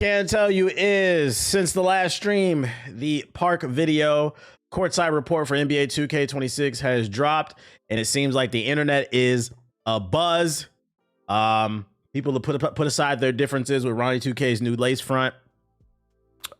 Can tell you is since the last stream, the park video courtside report for NBA 2K26 has dropped, and it seems like the internet is a buzz. People to put aside their differences with Ronnie 2K's new lace front.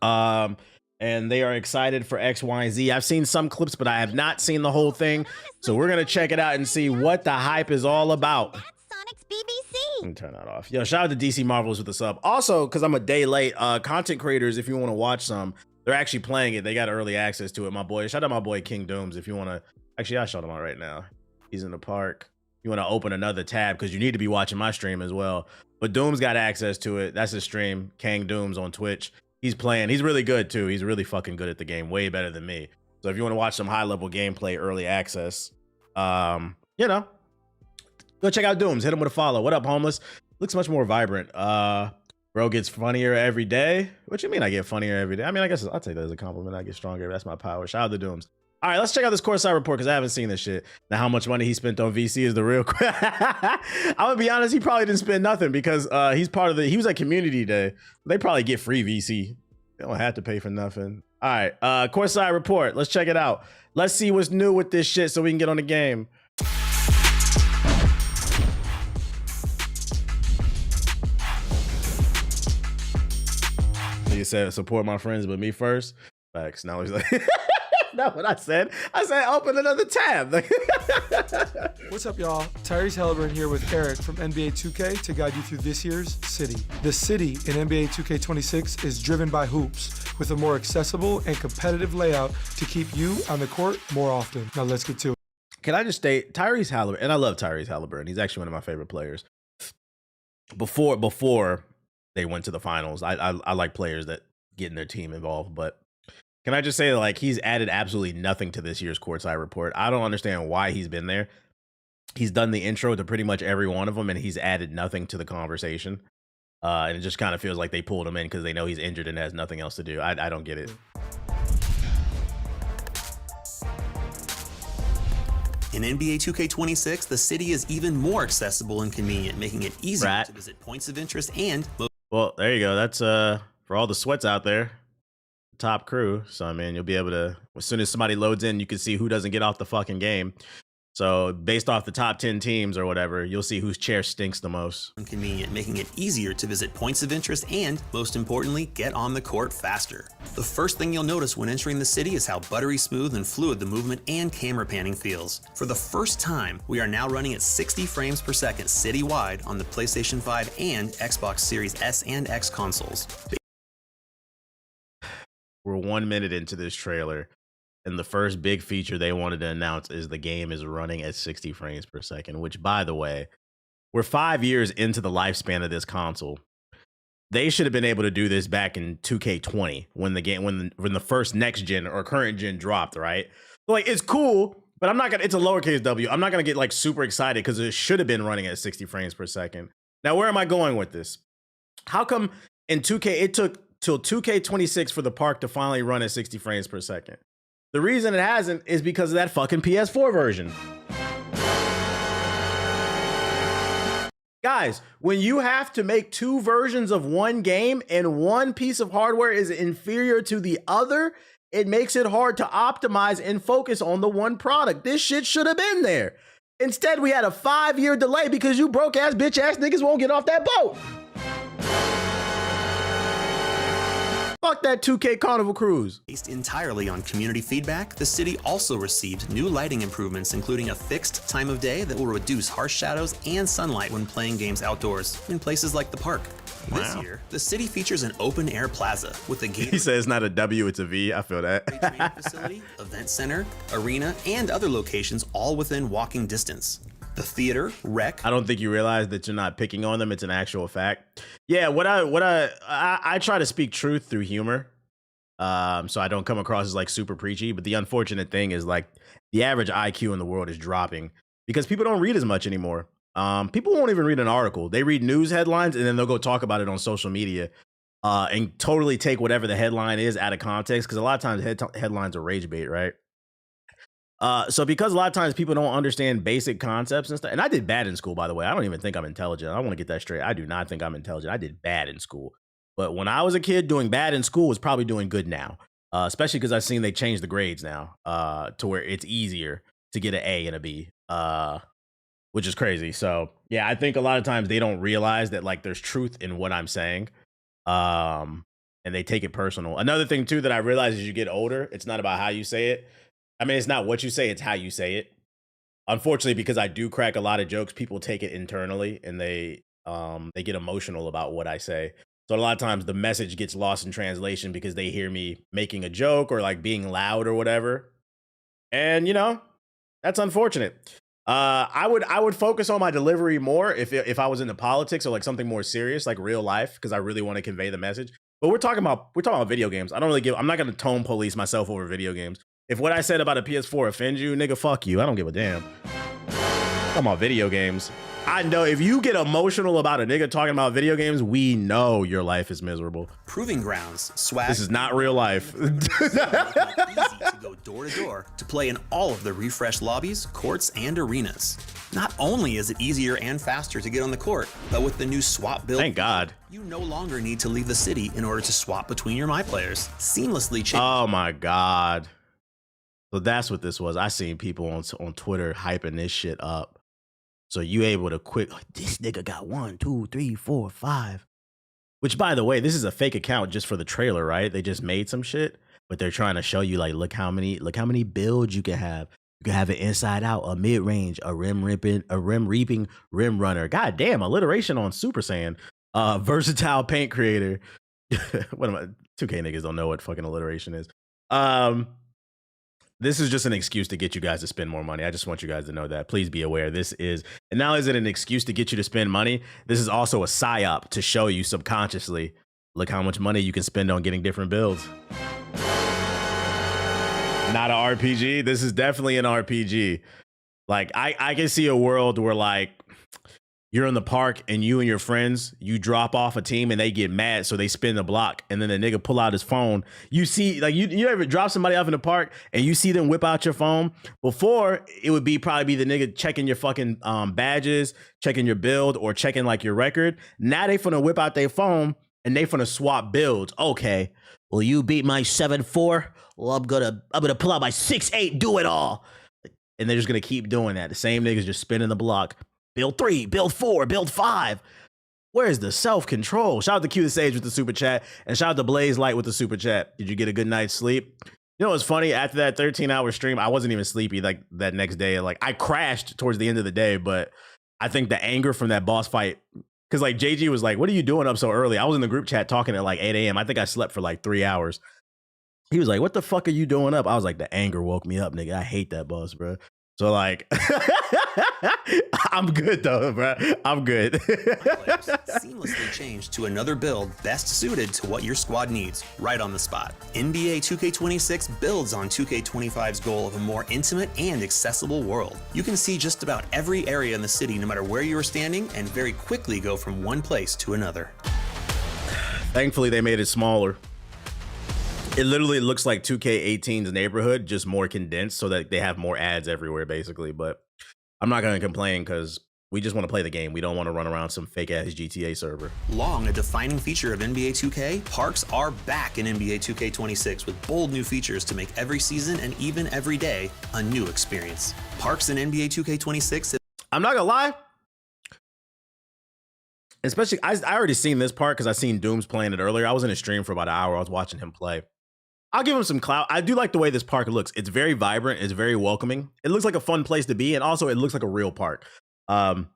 And they are excited for X, Y, and Z. I've seen some clips, but I have not seen the whole thing. So we're gonna check it out and see what the hype is all about. Sonic's BBC. Let me turn that off. Yo, shout out to DC Marvelous with the sub. Also, because I'm a day late, content creators, if you want to watch some, they're actually playing it. They got early access to it. My boy, shout out my boy King Dooms. If you want to, actually, I'll shout him out right now. He's in the park. You want to open another tab because you need to be watching my stream as well. But Dooms got access to it. That's his stream, King Dooms on Twitch. He's playing. He's really good too. He's really fucking good at the game, way better than me. So if you want to watch some high level gameplay, early access, you know, go check out Dooms. Hit him with a follow. What up, homeless? Looks much more vibrant. Bro gets funnier every day. What you mean I get funnier every day? I mean, I guess I'll take that as a compliment. I get stronger. That's my power. Shout out to Dooms. All right, let's check out this courtside report because I haven't seen this shit. Now, how much money he spent on VC is the real I'm gonna be honest, he probably didn't spend nothing because he's part of he was at community day. They probably get free VC. They don't have to pay for nothing. All right, courtside report. Let's check it out. Let's see what's new with this shit so we can get on the game. He said support my friends, but me first. Facts. Now he's like that's what I said. I said open another tab. What's up, y'all? Tyrese Halliburton here with Eric from NBA 2K to guide you through this year's City. The City in NBA 2K26 is driven by hoops with a more accessible and competitive layout to keep you on the court more often. Now let's get to it. Can I just state Tyrese Halliburton, and I love Tyrese Halliburton. He's actually one of my favorite players. Before they went to the finals, I like players that getting their team involved, but can I just say, like, he's added absolutely nothing to this year's courtside report. I don't understand why he's been there. He's done the intro to pretty much every one of them, and he's added nothing to the conversation. And it just kind of feels like they pulled him in because they know he's injured and has nothing else to do. I don't get it. In NBA 2K26, the city is even more accessible and convenient, making it easier to visit points of interest and... Well, there you go. That's for all the sweats out there. Top crew. So I mean, you'll be able to, as soon as somebody loads in, you can see who doesn't get off the fucking game. So based off the top 10 teams or whatever, you'll see whose chair stinks the most. Convenient, making it easier to visit points of interest and, most importantly, get on the court faster. The first thing you'll notice when entering the city is how buttery smooth and fluid the movement and camera panning feels. For the first time, we are now running at 60 frames per second citywide on the PlayStation 5 and Xbox Series S and X consoles. We're 1 minute into this trailer, and the first big feature they wanted to announce is the game is running at 60 frames per second, which, by the way, we're 5 years into the lifespan of this console. They should have been able to do this back in 2K20 when the game, when the first next gen or current gen dropped, right? Like, it's cool, but I'm not gonna, it's a lowercase w. I'm not gonna get like super excited because it should have been running at 60 frames per second. Now, where am I going with this? How come in 2K it took till 2K26 for the park to finally run at 60 frames per second? The reason it hasn't is because of that fucking PS4 version. Guys, when you have to make two versions of one game and one piece of hardware is inferior to the other, it makes it hard to optimize and focus on the one product. This shit should have been there. Instead, we had a 5-year delay because you broke ass bitch ass niggas won't get off that boat. Fuck that 2K Carnival Cruise. Based entirely on community feedback, the city also received new lighting improvements, including a fixed time of day that will reduce harsh shadows and sunlight when playing games outdoors in places like the park. Wow. This year, the city features an open-air plaza with a He says it's not a W, it's a V. I feel that. training facility, event center, arena, and other locations all within walking distance. The theater, rec. I don't think you realize that you're not picking on them. It's an actual fact. Yeah, I try to speak truth through humor. So I don't come across as like super preachy. But the unfortunate thing is like the average IQ in the world is dropping because people don't read as much anymore. People won't even read an article. They read news headlines and then they'll go talk about it on social media and totally take whatever the headline is out of context. Because a lot of times headlines are rage bait, right? So because a lot of times people don't understand basic concepts and stuff, and I did bad in school, by the way. I don't even think I'm intelligent. I want to get that straight. I do not think I'm intelligent. I did bad in school. But when I was a kid, doing bad in school was probably doing good now. Especially because I've seen they changed the grades now to where it's easier to get an A and a B, which is crazy. So yeah, I think a lot of times they don't realize that like there's truth in what I'm saying, and they take it personal. Another thing too that I realize as you get older, it's not about how you say it. I mean, it's not what you say, it's how you say it. Unfortunately, because I do crack a lot of jokes, people take it internally and they get emotional about what I say. So a lot of times the message gets lost in translation because they hear me making a joke or like being loud or whatever. And you know, that's unfortunate. I would focus on my delivery more if I was into politics or like something more serious, like real life, because I really want to convey the message. But we're talking about video games. I'm not gonna tone police myself over video games. If what I said about a PS4 offends you, nigga, fuck you. I don't give a damn. Talking about video games. I know if you get emotional about a nigga talking about video games, we know your life is miserable. Proving Grounds, swag. This is not real life. Easy to go door to door to play in all of the refreshed lobbies, courts, and arenas. Not only is it easier and faster to get on the court, but with the new swap build, thank God, you no longer need to leave the city in order to swap between your My Players. Seamlessly change. Oh my God. So that's what this was. I seen people on Twitter hyping this shit up. So you able to quick, this nigga got 1, 2, 3, 4, 5. Which, by the way, this is a fake account just for the trailer, right? They just made some shit, but they're trying to show you like, look how many builds you can have. You can have it inside out, a mid range, a rim reaping, rim runner. God damn, alliteration on Super Saiyan. Versatile paint creator. What am I? 2K niggas don't know what fucking alliteration is. This is just an excuse to get you guys to spend more money. I just want you guys to know that. Please be aware. This is, and now is it an excuse to get you to spend money? This is also a psyop to show you subconsciously, look how much money you can spend on getting different builds. Not an RPG. This is definitely an RPG. Like I can see a world where like you're in the park and you and your friends, you drop off a team and they get mad, so they spin the block, and then the nigga pull out his phone. You see, like you ever drop somebody off in the park and you see them whip out your phone? Before, it would probably be the nigga checking your fucking badges, checking your build, or checking like your record. Now they finna whip out their phone and they finna swap builds. Okay, well you beat my 7-4. Well, I'm gonna pull out my 6-8. Do it all, and they're just gonna keep doing that. The same niggas just spinning the block. Build 3, build 4, build 5. Where's the self-control? Shout out to Q the Sage with the super chat, and shout out to Blaze Light with the super chat. Did you get a good night's sleep? You know what's funny? After that 13-hour stream, I wasn't even sleepy like that next day. Like I crashed towards the end of the day, but I think the anger from that boss fight, because like JG was like, "What are you doing up so early?" I was in the group chat talking at like 8 a.m. I think I slept for like 3 hours. He was like, "What the fuck are you doing up?" I was like, "The anger woke me up, nigga. I hate that boss, bro." So like, I'm good though, bro. I'm good. Seamlessly changed to another build best suited to what your squad needs, right on the spot. NBA 2K26 builds on 2K25's goal of a more intimate and accessible world. You can see just about every area in the city no matter where you are standing, and very quickly go from one place to another. Thankfully, they made it smaller. It literally looks like 2K18's neighborhood, just more condensed so that they have more ads everywhere, basically. But I'm not going to complain because we just want to play the game. We don't want to run around some fake-ass GTA server. Long a defining feature of NBA 2K, parks are back in NBA 2K26 with bold new features to make every season and even every day a new experience. Parks in NBA 2K26... I'm not going to lie. Especially, I already seen this part because I seen Dooms playing it earlier. I was in a stream for about an hour. I was watching him play. I'll give him some clout. I do like the way this park looks. It's very vibrant. It's very welcoming. It looks like a fun place to be, and also it looks like a real park. Another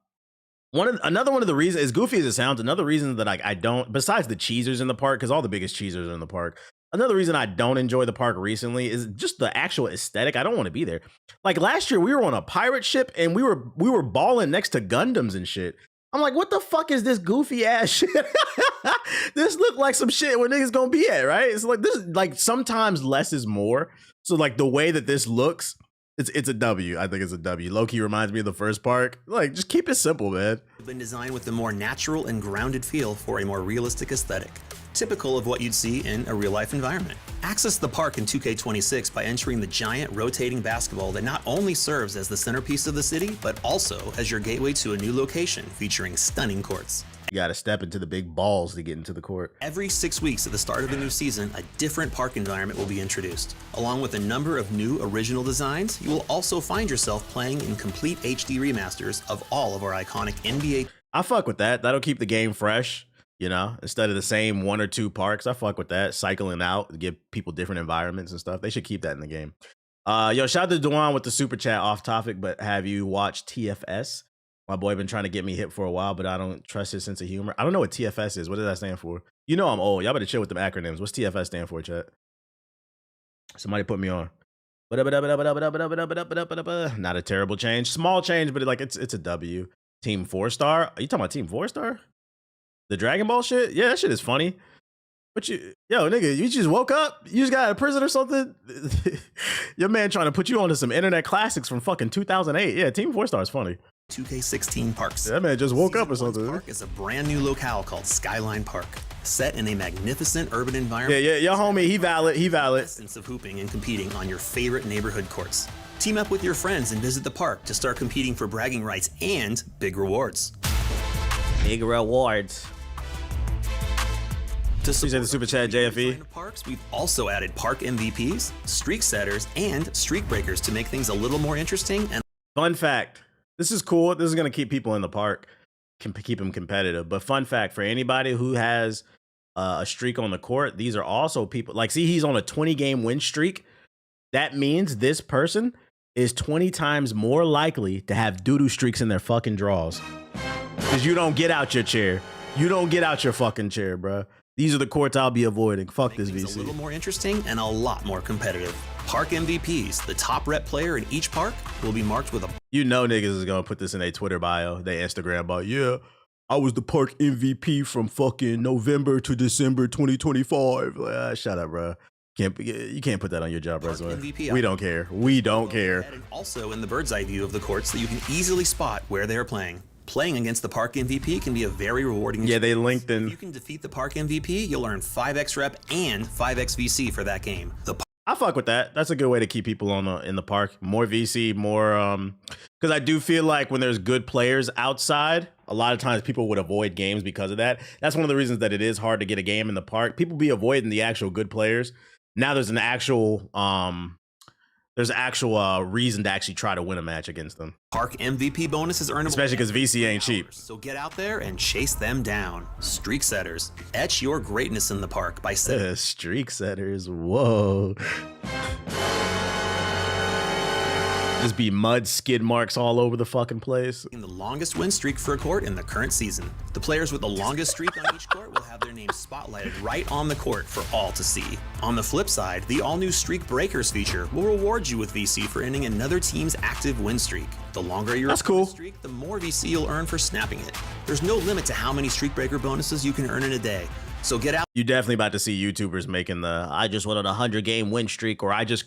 one of the reasons, as goofy as it sounds, another reason that I don't, besides the cheesers in the park, because all the biggest cheesers are in the park. Another reason I don't enjoy the park recently is just the actual aesthetic. I don't want to be there. Like last year, we were on a pirate ship and we were balling next to Gundams and shit. I'm like, what the fuck is this goofy ass shit? This look like some shit where niggas gonna be at, right? It's like this, like sometimes less is more. So like the way that this looks, it's a W. I think it's a W. Low-key reminds me of the first park. Like, just keep it simple, man. Been designed with a more natural and grounded feel for a more realistic aesthetic, typical of what you'd see in a real-life environment. Access the park in 2K26 by entering the giant rotating basketball that not only serves as the centerpiece of the city, but also as your gateway to a new location featuring stunning courts. You got to step into the big balls to get into the court. Every 6 weeks at the start of a new season, a different park environment will be introduced. Along with a number of new original designs, you will also find yourself playing in complete HD remasters of all of our iconic NBA. I fuck with that. That'll keep the game fresh, you know, instead of the same 1 or 2 parks. I fuck with that. Cycling out, give people different environments and stuff. They should keep that in the game. Yo, shout out to Dewan with the super chat, off topic, but have you watched TFS? My boy been trying to get me hip for a while, but I don't trust his sense of humor. I don't know what TFS is. What does that stand for? You know I'm old. Y'all better chill with them acronyms. What's TFS stand for, chat? Somebody put me on. Not a terrible change. Small change, but it's a W. Team 4-star? Are you talking about Team 4-star? The Dragon Ball shit? Yeah, that shit is funny. But yo, nigga, you just woke up? You just got out of prison or something? Your man trying to put you onto some internet classics from fucking 2008. Yeah, Team 4-star is funny. 2K16 parks. That man just woke up or something. Park is a brand new locale called Skyline Park, set in a magnificent urban environment. Yeah, your homie, he valid. Essence of hooping and competing on your favorite neighborhood courts. Team up with your friends and visit the park to start competing for bragging rights and big rewards. Big rewards. To support the super chat, JFE. Parks, we've also added park MVPs, streak setters, and streak breakers to make things a little more interesting. And fun fact. This is cool. This is going to keep people in the park, keep them competitive. But fun fact, for anybody who has a streak on the court, these are also people, like, see, he's on a 20-game win streak. That means this person is 20 times more likely to have doo-doo streaks in their fucking draws. Because you don't get out your chair. You don't get out your fucking chair, bro. These are the courts I'll be avoiding. Fuck this VC. A little more interesting and a lot more competitive. Park MVPs, the top rep player in each park, will be marked with a... You know niggas is gonna put this in their Twitter bio, their Instagram bio. Yeah, I was the park MVP from fucking November to December 2025. Like, shut up, bro. You can't put that on your job resume. We don't care. We don't care. And also in the bird's eye view of the courts, so you can easily spot where they are playing. Playing against the park MVP can be a very rewarding experience. Yeah, they linked in. If you can defeat the park MVP, you'll earn 5x rep and 5x VC for that game. I fuck with that. That's a good way to keep people in the park. More VC, more because I do feel like when there's good players outside, a lot of times people would avoid games because of that. That's one of the reasons that it is hard to get a game in the park. People be avoiding the actual good players. Now there's an actual reason to actually try to win a match against them. Park MVP bonus is earnable, especially because VC ain't cheap. So get out there and chase them down. Streak setters, etch your greatness in the park by setting. Streak setters, whoa. Just be mud skid marks all over the fucking place. The longest win streak for a court in the current season. The players with the longest streak on each court will have their names spotlighted right on the court for all to see. On the flip side, the all-new Streak Breakers feature will reward you with VC for ending another team's active win streak. The longer your streak, the more VC you'll earn for snapping it. There's no limit to how many Streak Breaker bonuses you can earn in a day. So get out. You definitely about to see YouTubers making the I just went on a 100-game win streak, or I just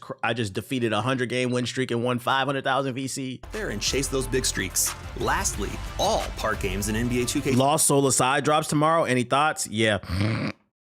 defeated a 100-game win streak and won 500,000 VC. There and chase those big streaks. Lastly, all park games in NBA 2K Lost Soul Aside drops tomorrow. Any thoughts? Yeah.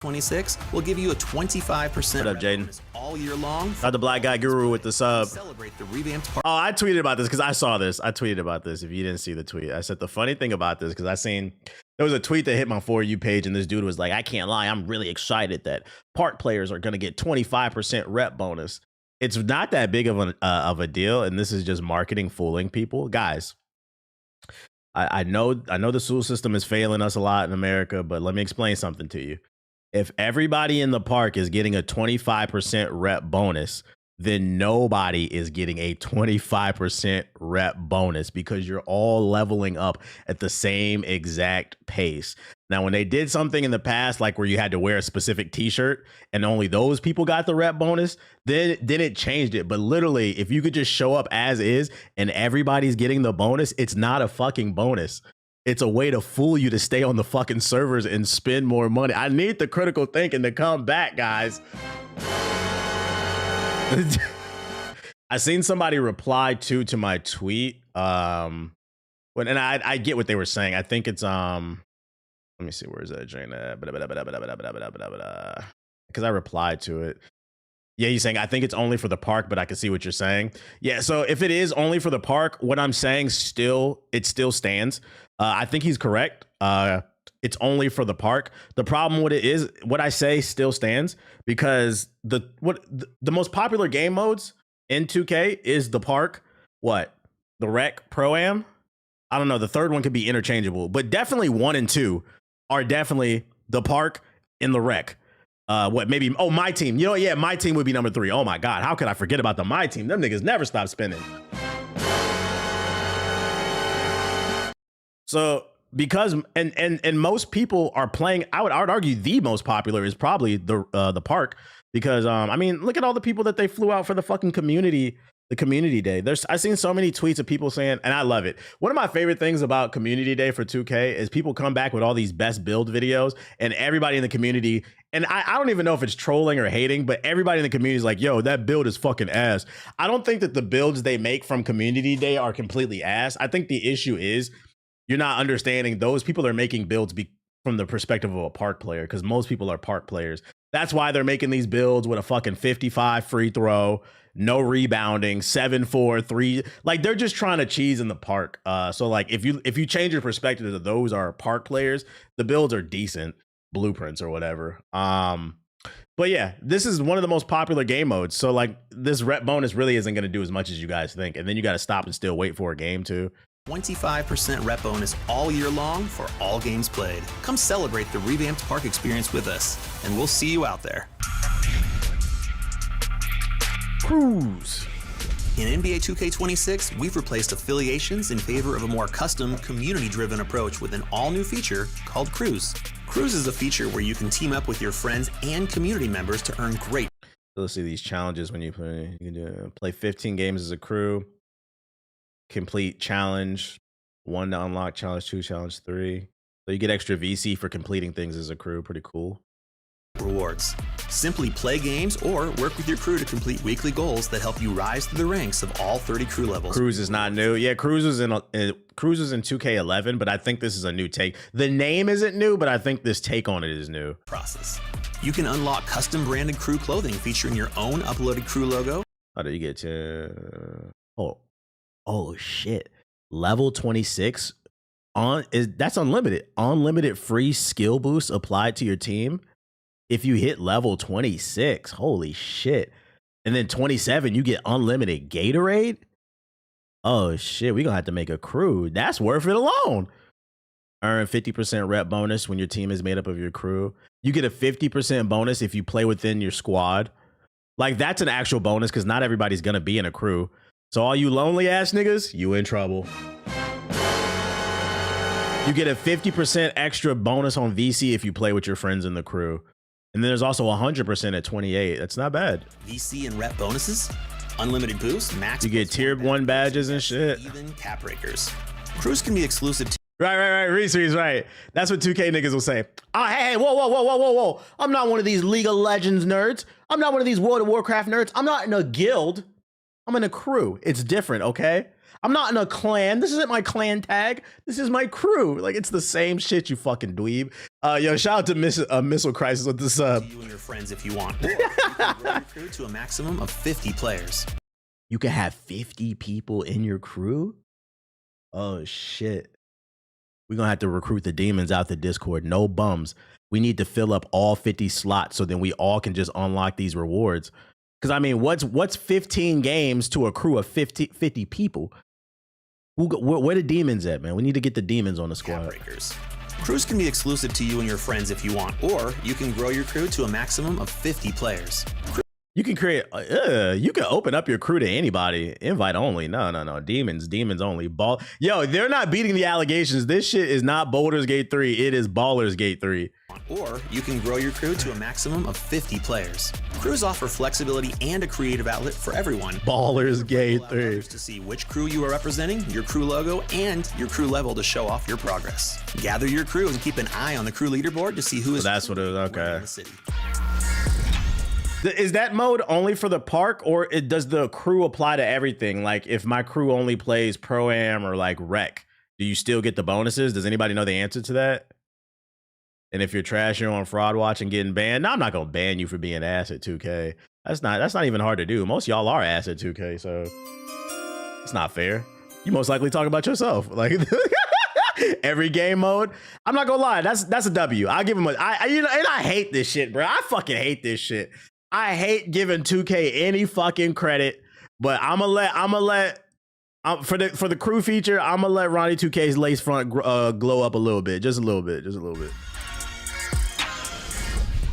26 will give you a 25% what up, Jaden? All year long. Got the Black Guy Guru with the sub. Celebrate the revamped park. Oh, I tweeted about this because I saw this. I tweeted about this. If you didn't see the tweet, I said the funny thing about this because I seen there was a tweet that hit my For You page, and this dude was like, "I can't lie, I'm really excited that park players are gonna get 25% rep bonus." It's not that big of a deal, and this is just marketing fooling people, guys. I know the school system is failing us a lot in America, but let me explain something to you. If everybody in the park is getting a 25% rep bonus, then nobody is getting a 25% rep bonus because you're all leveling up at the same exact pace. Now, when they did something in the past, like where you had to wear a specific t-shirt and only those people got the rep bonus, then it changed it. But literally, if you could just show up as is and everybody's getting the bonus, it's not a fucking bonus. It's a way to fool you to stay on the fucking servers and spend more money. I need the critical thinking to come back, guys. I seen somebody reply to my tweet. And I get what they were saying. I think it's let me see, where is that Jane at? Because I replied to it. Yeah, you're saying I think it's only for the park, but I can see what you're saying. Yeah, so if it is only for the park, what I'm saying still stands. I think he's correct. it's only for the park. The problem with it is what I say still stands, because the most popular game modes in 2K is the park, the rec, pro-am. I don't know, the third one could be interchangeable, but definitely 1 and 2 are definitely the park and the rec. My team. You know, yeah, my team would be number 3. Oh my God, how could I forget about the my team? Them niggas never stop spinning. So because and most people are playing, I would argue the most popular is probably the park, because I mean, look at all the people that they flew out for the fucking community day. I've seen so many tweets of people saying, and I love it. One of my favorite things about community day for 2K is people come back with all these best build videos, and everybody in the community, and I don't even know if it's trolling or hating, but everybody in the community is like, yo, that build is fucking ass. I don't think that the builds they make from community day are completely ass. I think the issue is you're not understanding those people are making builds from the perspective of a park player, because most people are park players. That's why they're making these builds with a fucking 55 free throw, no rebounding, 7-4, 3. Like, they're just trying to cheese in the park. So like if you change your perspective that those are park players, the builds are decent blueprints or whatever. But yeah, this is one of the most popular game modes. So like this rep bonus really isn't going to do as much as you guys think. And then you got to stop and still wait for a game too. 25% rep bonus all year long for all games played. Come celebrate the revamped park experience with us, and we'll see you out there. Cruise. In NBA 2K26, we've replaced affiliations in favor of a more custom, community-driven approach with an all-new feature called Cruise. Cruise is a feature where you can team up with your friends and community members to earn great. Let's see these challenges when you play. You can play 15 games as a crew. Complete challenge 1 to unlock, challenge 2, challenge 3. So you get extra VC for completing things as a crew. Pretty cool. Rewards. Simply play games or work with your crew to complete weekly goals that help you rise through the ranks of all 30 crew levels. Cruise is not new. Yeah, Cruise was in 2K11, but I think this is a new take. The name isn't new, but I think this take on it is new. Process. You can unlock custom branded crew clothing featuring your own uploaded crew logo. How do you get to? Oh shit. Level 26 that's unlimited. Unlimited free skill boosts applied to your team if you hit level 26. Holy shit. And then 27, you get unlimited Gatorade. Oh shit, we're gonna have to make a crew. That's worth it alone. Earn 50% rep bonus when your team is made up of your crew. You get a 50% bonus if you play within your squad. Like, that's an actual bonus, because not everybody's gonna be in a crew. So all you lonely ass niggas, you in trouble. You get a 50% extra bonus on VC if you play with your friends in the crew. And then there's also 100% at 28. That's not bad. VC and rep bonuses, unlimited boost, max. You get tier 1 badges and shit. Even cap breakers. Crews can be exclusive to. Right. Reese, right. That's what 2K niggas will say. Oh, hey, whoa. I'm not one of these League of Legends nerds. I'm not one of these World of Warcraft nerds. I'm not in a guild. I'm in a crew. It's different, okay? I'm not in a clan. This isn't my clan tag. This is my crew. Like, it's the same shit, you fucking dweeb. Yo, shout out to Missile Crisis with the sub. You and your friends if you want. Or you can grow your crew to a maximum of 50 players. You can have 50 people in your crew? Oh, shit. We're going to have to recruit the demons out the Discord. No bums. We need to fill up all 50 slots so then we all can just unlock these rewards. Because, I mean, what's 15 games to a crew of 50 people? Where the demons at, man? We need to get the demons on the squad. Crews can be exclusive to you and your friends if you want, or you can grow your crew to a maximum of 50 players. You can create, you can open up your crew to anybody. Invite only. No. Demons only. Yo, they're not beating the allegations. This shit is not Baldur's Gate 3. It is Baldur's Gate 3. Or you can grow your crew to a maximum of 50 players. Crews offer flexibility and a creative outlet for everyone. Baldur's Gate 3. To see which crew you are representing, your crew logo, and your crew level to show off your progress. Gather your crew and keep an eye on the crew leaderboard to see who is. So that's what it is. Okay. In the city. Is that mode only for the park, or does the crew apply to everything? Like, if my crew only plays Pro-Am or like Rec, do you still get the bonuses? Does anybody know the answer to that? And if you're trash, you're on Fraud Watch and getting banned. No, I'm not gonna ban you for being ass at 2K. That's not even hard to do. Most of y'all are ass at 2K, so it's not fair. You most likely talk about yourself. Like, Every game mode. I'm not gonna lie, that's a W. I'll give him and I hate this shit, bro. I fucking hate this shit. I hate giving 2K any fucking credit, but I'm gonna let for the crew feature, I'm gonna let Ronnie 2K's lace front glow up a little bit, just a little bit.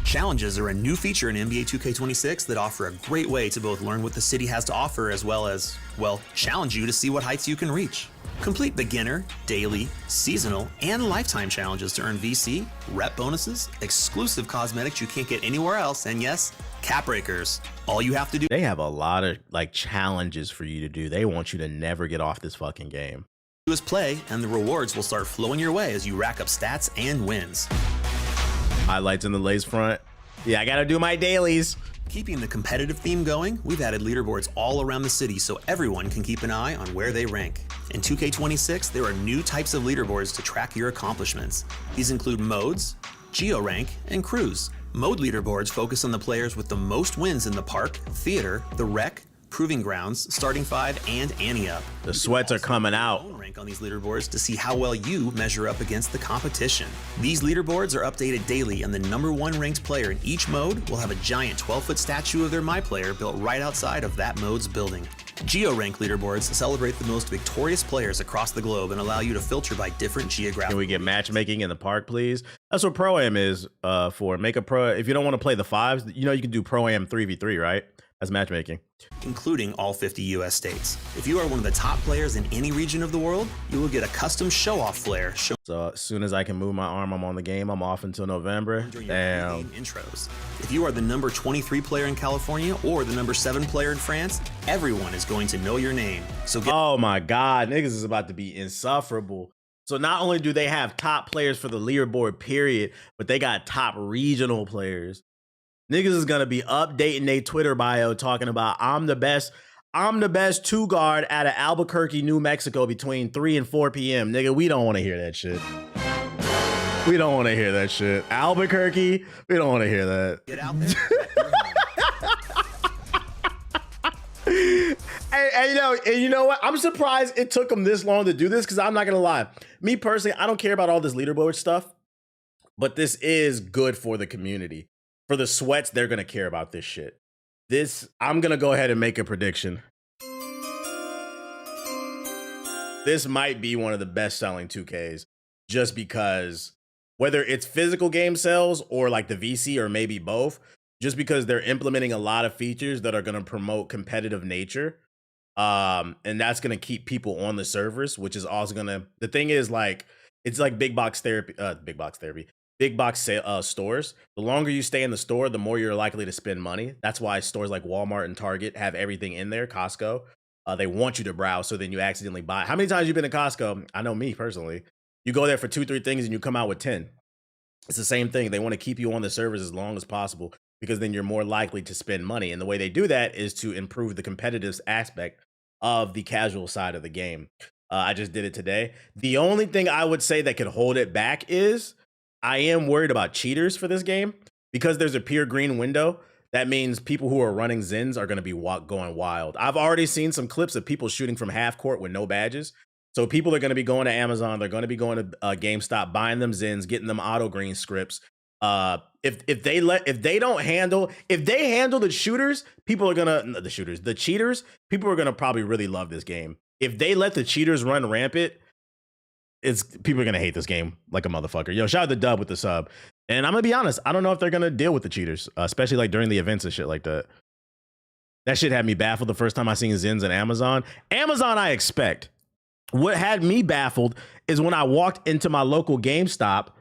Challenges are a new feature in NBA 2K26 that offer a great way to both learn what the city has to offer as well as, well, challenge you to see what heights you can reach. Complete beginner, daily, seasonal, and lifetime challenges to earn VC, rep bonuses, exclusive cosmetics you can't get anywhere else, and yes, cap breakers. All you have to do They have a lot of like challenges for you to do. They want you to never get off this fucking game. is play, and the rewards will start flowing your way as you rack up stats and wins. Highlights in the lace front. Yeah, I gotta do my dailies. Keeping the competitive theme going, we've added leaderboards all around the city so everyone can keep an eye on where they rank. In 2K26, there are new types of leaderboards to track your accomplishments. These include modes, geo-rank, and cruise. Mode leaderboards focus on the players with the most wins in the park, theater, the rec, proving grounds, starting five, and ante up. The sweats are coming out. Own rank on these leaderboards to see how well you measure up against the competition. These leaderboards are updated daily, and the #1 ranked player in each mode will have a giant 12-foot statue of their My Player built right outside of that mode's building. Geo-rank leaderboards celebrate the most victorious players across the globe and allow you to filter by different geographic. Can we get matchmaking in the park, please? That's what Pro-Am is for. Make a pro. If you don't want to play the fives, you know you can do Pro-Am 3v3, right? That's matchmaking. Including all 50 US states. If you are one of the top players in any region of the world, you will get a custom show-off flare. So as soon as I can move my arm, I'm on the game. I'm off until November. Damn. Intros. If you are the number 23 player in California or the number 7 player in France, everyone is going to know your name. So oh my God, niggas is about to be insufferable. So not only do they have top players for the leaderboard period, but they got top regional players. Niggas is gonna be updating their Twitter bio talking about I'm the best 2-guard out of Albuquerque, New Mexico between 3 and 4 p.m. Nigga, we don't want to hear that shit. We don't want to hear that shit. Albuquerque, we don't want to hear that. Get out there. And you know what? I'm surprised it took them this long to do this because I'm not gonna lie. Me personally, I don't care about all this leaderboard stuff, but this is good for the community. For the sweats, they're gonna care about this shit. I'm gonna go ahead and make a prediction. This might be one of the best selling 2Ks just because whether it's physical game sales or like the VC or maybe both, just because they're implementing a lot of features that are gonna promote competitive nature. And that's gonna keep people on the servers, which is also gonna, the thing is like, it's like big box stores. The longer you stay in the store, the more you're likely to spend money. That's why stores like Walmart and Target have everything in there. Costco, they want you to browse so then you accidentally buy. How many times you been to Costco? I know me personally. You go there for 2-3 things and you come out with 10. It's the same thing. They want to keep you on the servers as long as possible because then you're more likely to spend money. And the way they do that is to improve the competitive aspect of the casual side of the game. I just did it today. The only thing I would say that could hold it back is I am worried about cheaters for this game because there's a pure green window. That means people who are running Zins are going to be going wild. I've already seen some clips of people shooting from half court with no badges. So people are going to be going to Amazon. They're going to be going to GameStop, buying them Zins, getting them auto green scripts. If they handle the shooters, the cheaters, people are going to probably really love this game. If they let the cheaters run rampant, people are gonna hate this game like a motherfucker. Yo, shout out to Dub with the sub. And I'm gonna be honest, I don't know if they're gonna deal with the cheaters, especially like during the events and shit like that. That shit had me baffled the first time I seen Zins and Amazon. Amazon, I expect. What had me baffled is when I walked into my local GameStop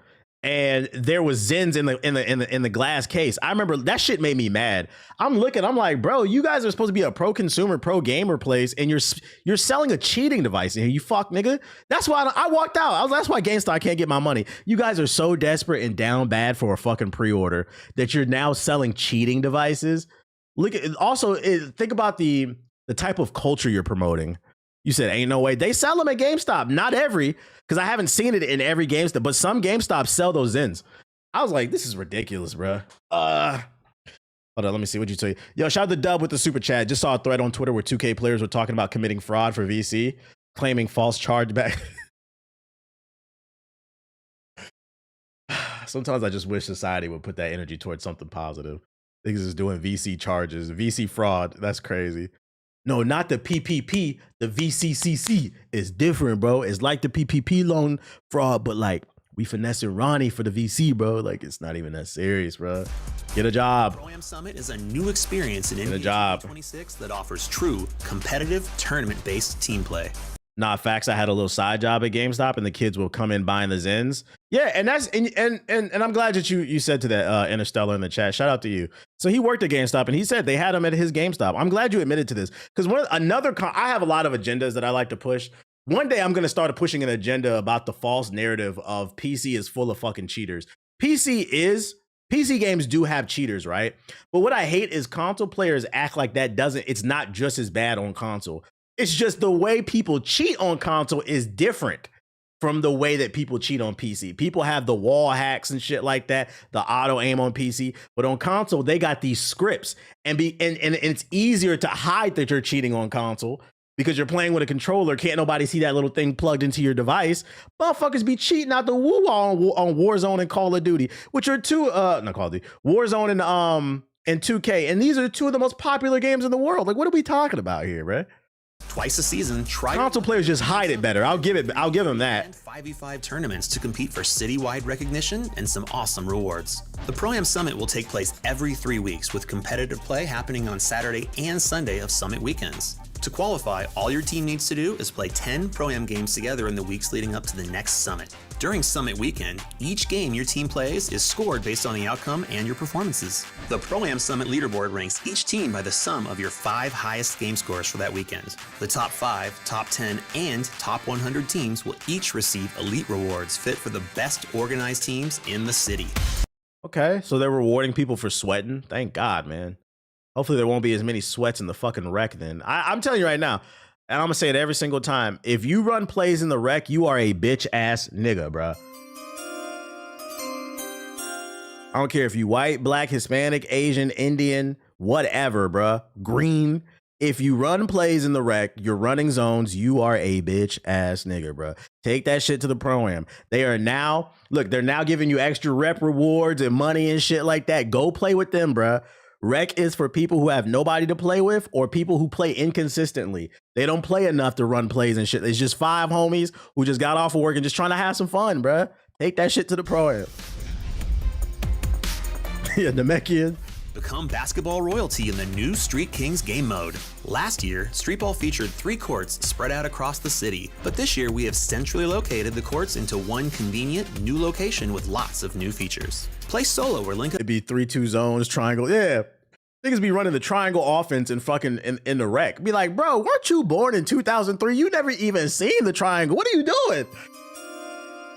and there was Zins in the glass case. I remember that shit made me mad. I'm like, bro, you guys are supposed to be a pro consumer, pro gamer place, and you're selling a cheating device in here. You fuck nigga. That's why I walked out. That's why GameStop can't get my money. You guys are so desperate and down bad for a fucking pre-order that you're now selling cheating devices. Think about the type of culture you're promoting. You said, ain't no way. They sell them at GameStop. Not every, because I haven't seen it in every GameStop, but some GameStops sell those Zins. I was like, this is ridiculous, bro. Hold on, let me see what you say. Yo, shout out to Dub with the super chat. Just saw a thread on Twitter where 2K players were talking about committing fraud for VC, claiming false chargeback. Sometimes I just wish society would put that energy towards something positive. Niggas is doing VC charges, VC fraud. That's crazy. No, not the PPP. The VCCC is different, bro. It's like the PPP loan fraud, but like we finessing Ronnie for the VC, bro. Like it's not even that serious, bro. Get a job. Pro-Am Summit is a new experience in Get a NBA job. 2026 that offers true competitive tournament-based team play. Nah, facts. I had a little side job at GameStop, and the kids will come in buying the Zens. Yeah, and that's and I'm glad that you said to that Interstellar in the chat. Shout out to you. So he worked at GameStop, and he said they had him at his GameStop. I'm glad you admitted to this because I have a lot of agendas that I like to push. One day I'm gonna start pushing an agenda about the false narrative of PC is full of fucking cheaters. PC games do have cheaters, right? But what I hate is console players act like it's not just as bad on console. It's just the way people cheat on console is different from the way that people cheat on PC. People have the wall hacks and shit like that, the auto aim on PC, but on console, they got these scripts and it's easier to hide that you're cheating on console because you're playing with a controller. Can't nobody see that little thing plugged into your device. Motherfuckers be cheating out the woo on Warzone and Call of Duty, which are not Call of Duty, Warzone and 2K. And these are two of the most popular games in the world. Like, what are we talking about here, bro? Twice a season, try console players just hide it better. I'll give them that. And 5v5 tournaments to compete for citywide recognition and some awesome rewards. The Pro-Am Summit will take place every 3 weeks with competitive play happening on Saturday and Sunday of Summit weekends. To qualify, all your team needs to do is play 10 Pro-Am games together in the weeks leading up to the next Summit. During Summit weekend, each game your team plays is scored based on the outcome and your performances. The Pro-Am Summit leaderboard ranks each team by the sum of your 5 highest game scores for that weekend. The top 5, top 10, and top 100 teams will each receive elite rewards fit for the best organized teams in the city. Okay, so they're rewarding people for sweating. Thank God, man. Hopefully there won't be as many sweats in the fucking wreck then. I'm telling you right now, and I'm gonna say it every single time, if you run plays in the wreck, you are a bitch ass nigga, bruh. I don't care if you white, black, Hispanic, Asian, Indian, whatever, bruh. Green. If you run plays in the wreck, you're running zones, you are a bitch ass nigga, bruh. Take that shit to the Pro-Am. They're now giving you extra rep rewards and money and shit like that. Go play with them, bruh. Rec is for people who have nobody to play with or people who play inconsistently. They don't play enough to run plays and shit. It's just 5 homies who just got off of work and just trying to have some fun, bruh. Take that shit to the Pro-Am. Yeah, Namekian. Become basketball royalty in the new Street Kings game mode. Last year, Street Ball featured 3 courts spread out across the city, but this year we have centrally located the courts into one convenient new location with lots of new features. Play solo or link up. It'd be 3-2 zones, triangle. Yeah. Niggas be running the triangle offense and fucking in the wreck. Be like, bro, weren't you born in 2003? You never even seen the triangle. What are you doing?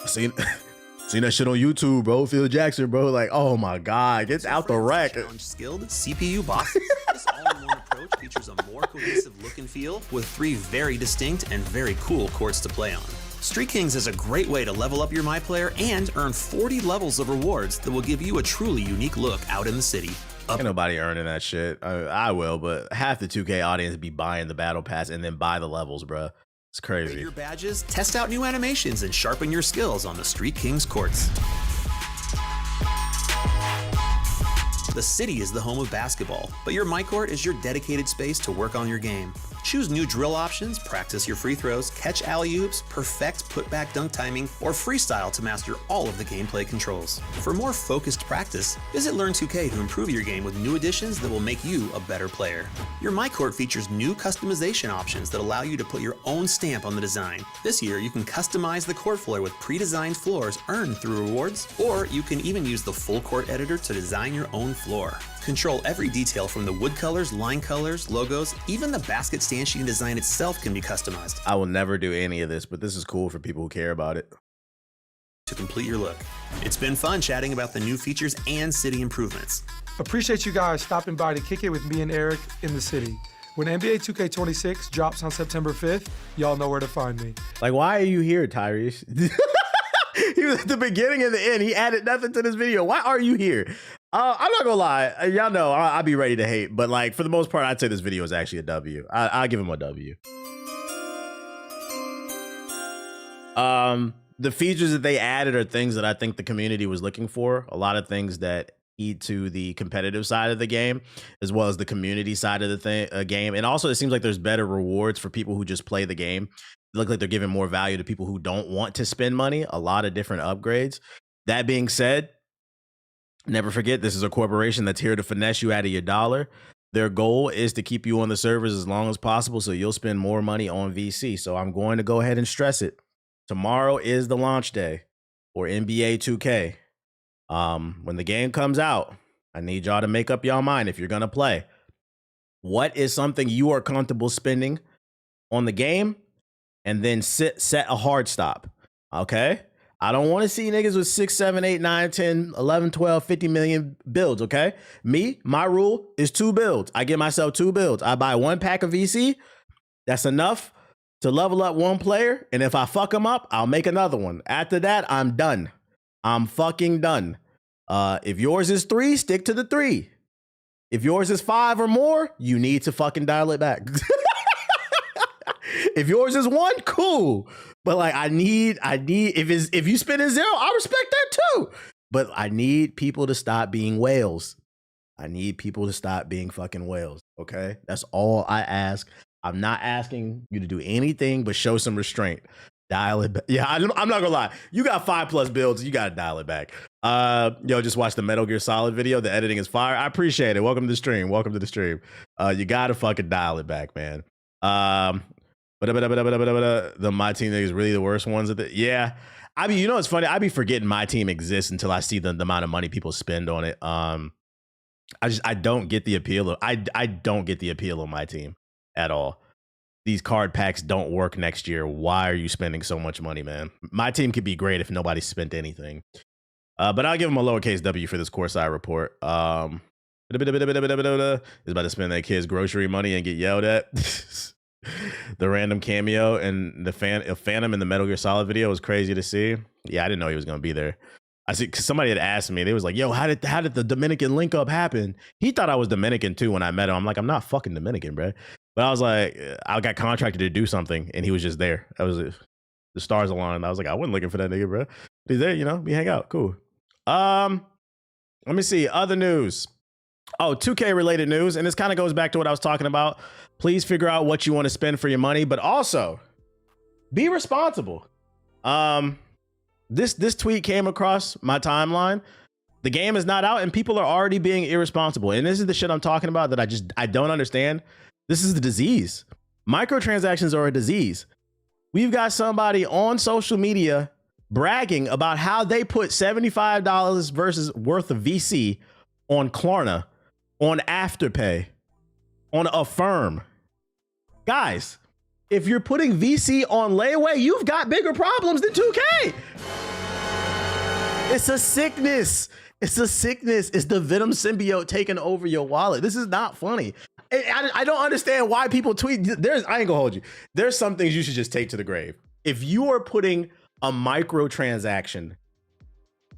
Seen that shit on YouTube, bro. Phil Jackson, bro. Like, oh my God, get out the wreck. Skilled CPU bosses. This all-in-one approach features a more cohesive look and feel with 3 very distinct and very cool courts to play on. Street Kings is a great way to level up your My Player and earn 40 levels of rewards that will give you a truly unique look out in the city. Ain't nobody earning that shit. I will, but half the 2K audience be buying the battle pass and then buy the levels, bro. It's crazy. Get your badges, test out new animations, and sharpen your skills on the Street Kings courts. The city is the home of basketball, but your MyCourt is your dedicated space to work on your game. Choose new drill options, practice your free throws, catch alley-oops, perfect putback dunk timing, or freestyle to master all of the gameplay controls. For more focused practice, visit Learn2K to improve your game with new additions that will make you a better player. Your MyCourt features new customization options that allow you to put your own stamp on the design. This year, you can customize the court floor with pre-designed floors earned through rewards, or you can even use the full court editor to design your own floor. Control every detail from the wood colors, line colors, logos, even the basket stanchion design itself can be customized. I will never do any of this, but this is cool for people who care about it. To complete your look. It's been fun chatting about the new features and city improvements. Appreciate you guys stopping by to kick it with me and Eric in the city. When NBA 2K26 drops on September 5th, y'all know where to find me. Like, why are you here, Tyrese? He was at the beginning and the end. He added nothing to this video. Why are you here? I'm not gonna lie. Y'all know I'll be ready to hate, but like for the most part, I'd say this video is actually a W. I'll give him a W. the features that they added are things that I think the community was looking for. A lot of things that eat to the competitive side of the game, as well as the community side of the game. And also, it seems like there's better rewards for people who just play the game. It looks like they're giving more value to people who don't want to spend money. A lot of different upgrades. That being said, never forget, this is a corporation that's here to finesse you out of your dollar. Their goal is to keep you on the servers as long as possible, so you'll spend more money on VC. So I'm going to go ahead and stress it. Tomorrow is the launch day for NBA 2K. When the game comes out, I need y'all to make up y'all mind if you're going to play. What is something you are comfortable spending on the game? And then set a hard stop. Okay? I don't want to see niggas with 6, 7, 8, 9, 10, 11, 12, 50 million builds, okay? My rule is 2 builds. I give myself 2 builds. I buy 1 pack of VC. That's enough to level up 1 player. And if I fuck them up, I'll make another one. After that, I'm done. I'm fucking done. If yours is 3, stick to the 3. If yours is 5 or more, you need to fucking dial it back. If yours is 1, cool. But like, I need if you spend in 0, I respect that too. But I need people to stop being whales. I need people to stop being fucking whales. Okay, that's all I ask. I'm not asking you to do anything but show some restraint. Dial it back. Yeah, I'm not gonna lie. You got 5+ builds. You gotta dial it back. Just watch the Metal Gear Solid video. The editing is fire. I appreciate it. Welcome to the stream. You gotta fucking dial it back, man. The My Team is really the worst ones at the it's funny. I be forgetting My Team exists until I see the amount of money people spend on it. I don't get the appeal of I don't get the appeal of My Team at all. These card packs don't work next year. Why are you spending so much money, man? My Team could be great if nobody spent anything. But I'll give them a lowercase W for this Corsair report. Is about to spend their kids' grocery money and get yelled at. The random cameo and the Phantom in the Metal Gear Solid video was crazy to see. Yeah, I didn't know he was gonna be there. I see, cause somebody had asked me. They was like, "Yo, how did the Dominican link up happen?" He thought I was Dominican too when I met him. I'm like, I'm not fucking Dominican, bro. But I was like, I got contracted to do something, and he was just there. That was it. The stars aligned. I was like, I wasn't looking for that nigga, bro. He's there, we hang out, cool. Let me see other news. Oh, 2K related news, and this kind of goes back to what I was talking about. Please figure out what you want to spend for your money, but also be responsible. This tweet came across my timeline. The game is not out and people are already being irresponsible. And this is the shit I'm talking about that I don't understand. This is the disease. Microtransactions are a disease. We've got somebody on social media bragging about how they put $75 worth of VC on Klarna, on Afterpay, on Affirm. Guys, if you're putting VC on layaway, you've got bigger problems than 2K. It's a sickness. It's the Venom symbiote taking over your wallet. This is not funny. I don't understand why people tweet. I ain't gonna hold you. There's some things you should just take to the grave. If you are putting a microtransaction,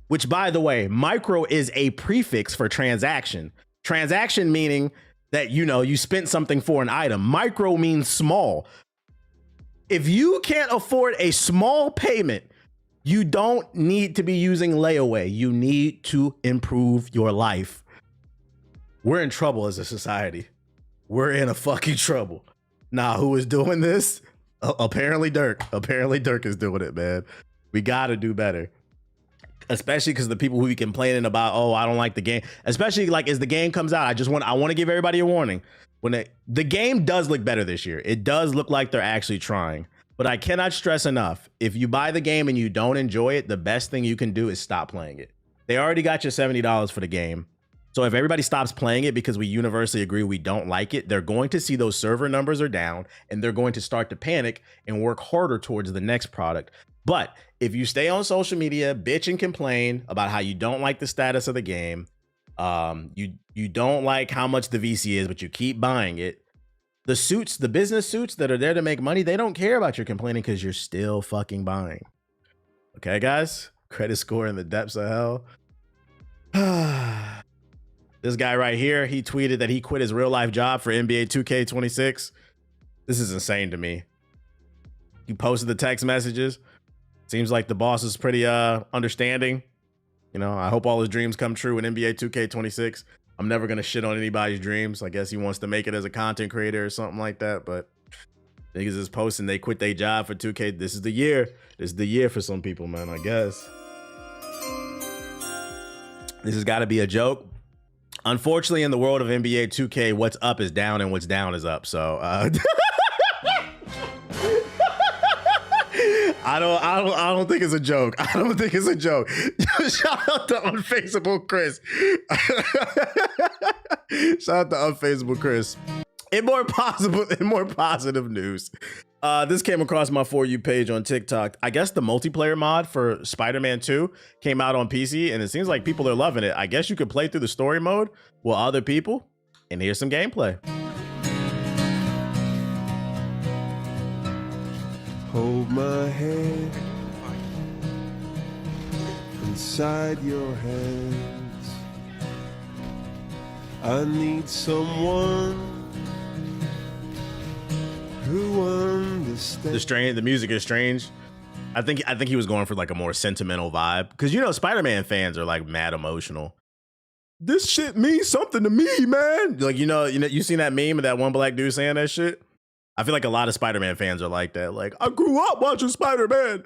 which by the way, micro is a prefix for transaction. Transaction meaning that, you spent something for an item. Micro means small. If you can't afford a small payment, you don't need to be using layaway. You need to improve your life. We're in trouble as a society. We're in a fucking trouble. Nah, who is doing this? Apparently Dirk. Apparently Dirk is doing it, man. We got to do better. Especially because the people who be complaining about, oh, I don't like the game. Especially like as the game comes out, I want to give everybody a warning. When the game does look better this year. It does look like they're actually trying. But I cannot stress enough, if you buy the game and you don't enjoy it, the best thing you can do is stop playing it. They already got you $70 for the game. So if everybody stops playing it because we universally agree we don't like it, they're going to see those server numbers are down and they're going to start to panic and work harder towards the next product. But if you stay on social media, bitch and complain about how you don't like the status of the game, you don't like how much the VC is, but you keep buying it. The business suits that are there to make money, they don't care about your complaining because you're still fucking buying. Okay, guys? Credit score in the depths of hell. This guy right here, he tweeted that he quit his real life job for NBA 2K26. This is insane to me. He posted the text messages. Seems like the boss is pretty understanding. You know, I hope all his dreams come true in NBA 2K26. I'm never gonna shit on anybody's dreams. I guess he wants to make it as a content creator or something like that. But niggas is posting they quit their job for 2K. This is the year. This is the year for some people, man. I guess this has got to be a joke. Unfortunately, in the world of NBA 2K, what's up is down and what's down is up. So I don't think it's a joke. I don't think it's a joke. Shout out to Unfaceable Chris. Shout out to Unfaceable Chris. In more positive news, this came across my For You page on TikTok. I guess the multiplayer mod for Spider-Man 2 came out on PC, and it seems like people are loving it. I guess you could play through the story mode with other people, and here's some gameplay. Hold my hand inside your hands. I need someone who understands. The music is strange. I think he was going for like a more sentimental vibe, because you know Spider-Man fans are like mad emotional. This shit means something to me, man. Like you know you seen that meme of that one black dude saying that shit. I feel like a lot of Spider-Man fans are like that. Like, I grew up watching Spider-Man.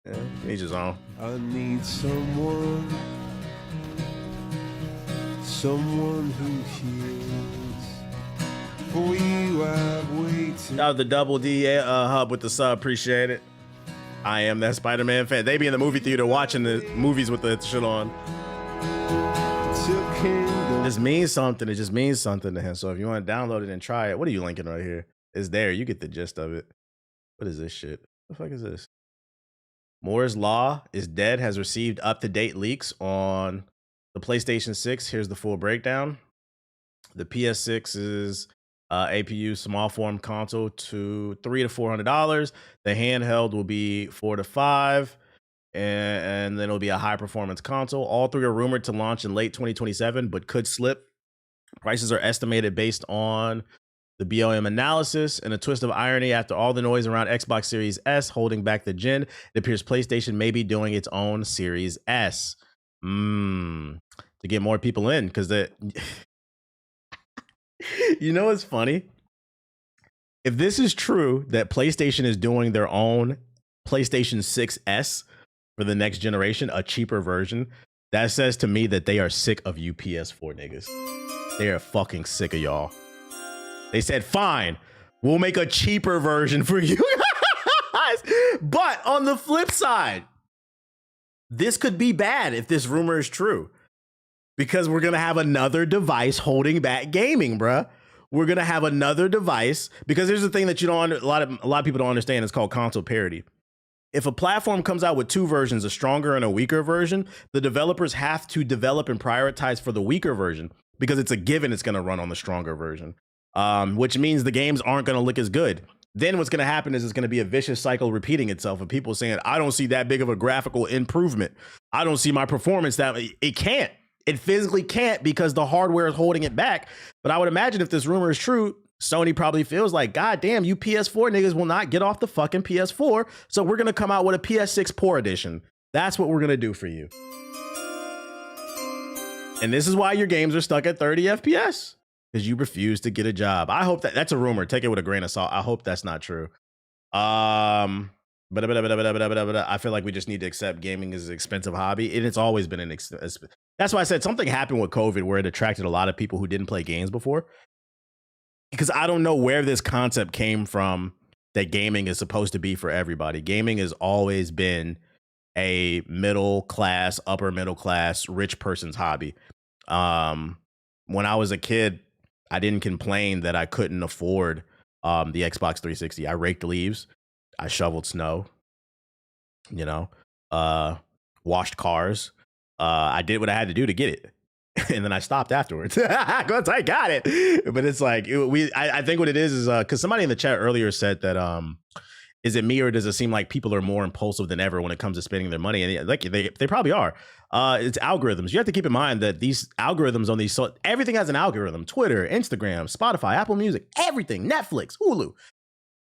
Yeah, he's his own. I need someone who heals. For you I've waited. Shout out the Double D Hub with the sub. Appreciate it. I am that Spider-Man fan. They be in the movie theater watching the movies with the shit on. It just means something. It just means something to him. So if you want to download it and try it, what are you linking right here? It's there. You get the gist of it. What is this shit? What the fuck is this? Moore's Law is dead has received up-to-date leaks on the PlayStation 6. Here's the full breakdown. The PS6's APU small form console to $300 to $400. The handheld will be $400 to $500, and then it'll be a high performance console. All three are rumored to launch in late 2027, but could slip. Prices are estimated based on the BOM analysis. And a twist of irony, after all the noise around Xbox Series S holding back the gen, it appears PlayStation may be doing its own Series S to get more people in, because the you know what's funny? If this is true that PlayStation is doing their own PlayStation 6S for the next generation, a cheaper version, that says to me that they are sick of you PS4 niggas. They are fucking sick of y'all. They said, fine, we'll make a cheaper version for you guys. But on the flip side, this could be bad if this rumor is true, because we're going to have another device holding back gaming, bruh. We're going to have another device, because there's a thing that you don't a lot of people don't understand. It's called console parity. If a platform comes out with two versions, a stronger and a weaker version, the developers have to develop and prioritize for the weaker version, because it's a given it's going to run on the stronger version. Which means the games aren't going to look as good. Then what's going to happen is it's going to be a vicious cycle repeating itself of people saying, I don't see that big of a graphical improvement. I don't see my performance that it can't. It physically can't, because the hardware is holding it back. But I would imagine if this rumor is true, Sony probably feels like, God damn, you PS4 niggas will not get off the fucking PS4. So we're going to come out with a PS6 Poor Edition. That's what we're going to do for you. And this is why your games are stuck at 30 FPS. Because you refuse to get a job. I hope that's a rumor. Take it with a grain of salt. I hope that's not true. But I feel like we just need to accept gaming as an expensive hobby. And it's always been that's why I said something happened with COVID where it attracted a lot of people who didn't play games before. Because I don't know where this concept came from that gaming is supposed to be for everybody. Gaming has always been a middle class, upper middle class, rich person's hobby. When I was a kid, I didn't complain that I couldn't afford the Xbox 360. I raked leaves. I shoveled snow, washed cars. I did what I had to do to get it. And then I stopped afterwards once I got it. But it's like, I think what it is because somebody in the chat earlier said that, is it me or does it seem like people are more impulsive than ever when it comes to spending their money? And like they probably are. It's algorithms. You have to keep in mind that these algorithms on these, so everything has an algorithm. Twitter, Instagram, Spotify, Apple Music, everything, Netflix, Hulu.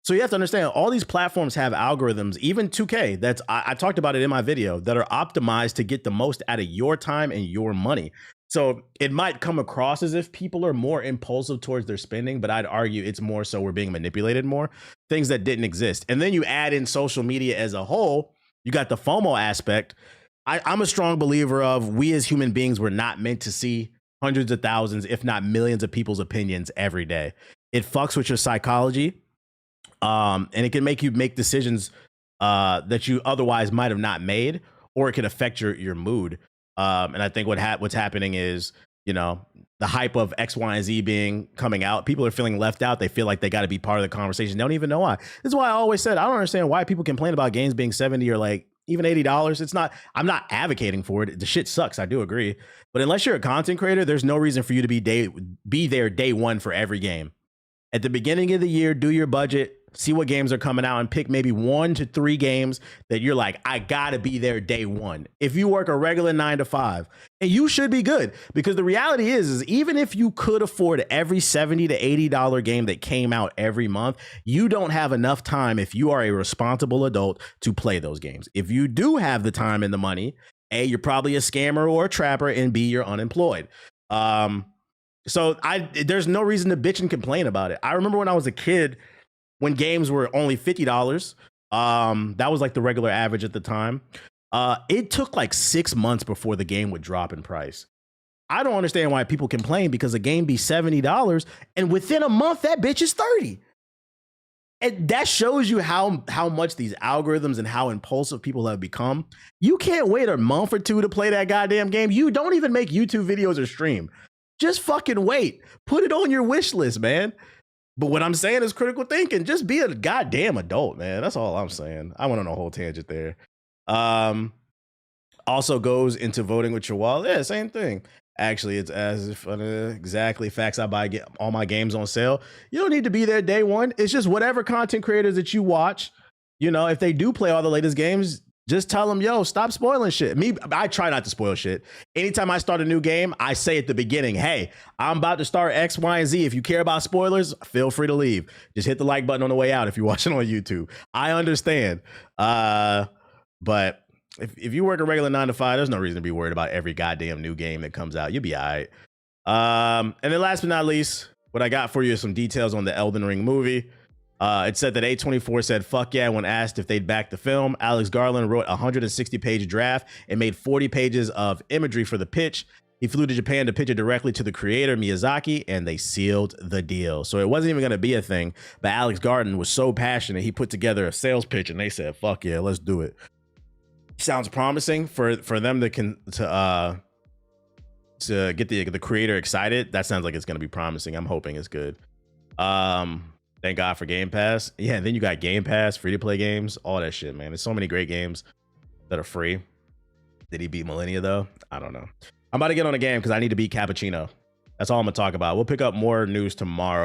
So you have to understand all these platforms have algorithms, even 2K. I talked about it in my video, that are optimized to get the most out of your time and your money. So it might come across as if people are more impulsive towards their spending, but I'd argue it's more so we're being manipulated more, things that didn't exist. And then you add in social media as a whole, you got the FOMO aspect. I'm a strong believer of we as human beings were not meant to see hundreds of thousands, if not millions of people's opinions every day. It fucks with your psychology. And it can make you make decisions that you otherwise might have not made, or it can affect your mood. And I think what's happening is, you know, the hype of X, Y, and Z coming out. People are feeling left out. They feel like they got to be part of the conversation. They don't even know why. This is why I always said I don't understand why people complain about games being $70 or like even $80. It's not. I'm not advocating for it. The shit sucks. I do agree. But unless you're a content creator, there's no reason for you to be there day one for every game. At the beginning of the year, do your budget. See what games are coming out and pick maybe 1 to 3 games that you're like, I gotta be there day one. If you work a regular 9 to 5, and you should be good, because the reality is even if you could afford every $70 to $80 game that came out every month, you don't have enough time if you are a responsible adult to play those games. If you do have the time and the money, A, you're probably a scammer or a trapper, and B, you're unemployed. So there's no reason to bitch and complain about it. I remember when I was a kid, when games were only $50, that was like the regular average at the time. It took like 6 months before the game would drop in price. I don't understand why people complain, because a game be $70 and within a month that bitch is $30. And that shows you how much these algorithms and how impulsive people have become. You can't wait a month or two to play that goddamn game. You don't even make YouTube videos or stream. Just fucking wait. Put it on your wish list, man. But what I'm saying is critical thinking. Just be a goddamn adult, man. That's all I'm saying. I went on a whole tangent there. Also goes into voting with your wallet. Yeah, same thing. Actually, it's as if exactly facts. I buy all my games on sale. You don't need to be there day one. It's just whatever content creators that you watch, you know, if they do play all the latest games, just tell them, yo, stop spoiling shit. I try not to spoil shit. Anytime I start a new game, I say at the beginning, hey, I'm about to start X, Y, and Z. If you care about spoilers, feel free to leave. Just hit the like button on the way out if you're watching on YouTube. I understand. But if you work a regular 9 to 5, there's no reason to be worried about every goddamn new game that comes out. You'll be all right. And then last but not least, what I got for you is some details on the Elden Ring movie. It said that A24 said, fuck yeah, when asked if they'd back the film. Alex Garland wrote a 160-page draft and made 40 pages of imagery for the pitch. He flew to Japan to pitch it directly to the creator, Miyazaki, and they sealed the deal. So it wasn't even going to be a thing, but Alex Garland was so passionate, he put together a sales pitch, and they said, fuck yeah, let's do it. Sounds promising for them to get the creator excited. That sounds like it's going to be promising. I'm hoping it's good. Thank God for Game Pass. Yeah, and then you got Game Pass, free-to-play games, all that shit, man. There's so many great games that are free. Did he beat Millennia, though? I don't know. I'm about to get on a game because I need to beat Cappuccino. That's all I'm going to talk about. We'll pick up more news tomorrow.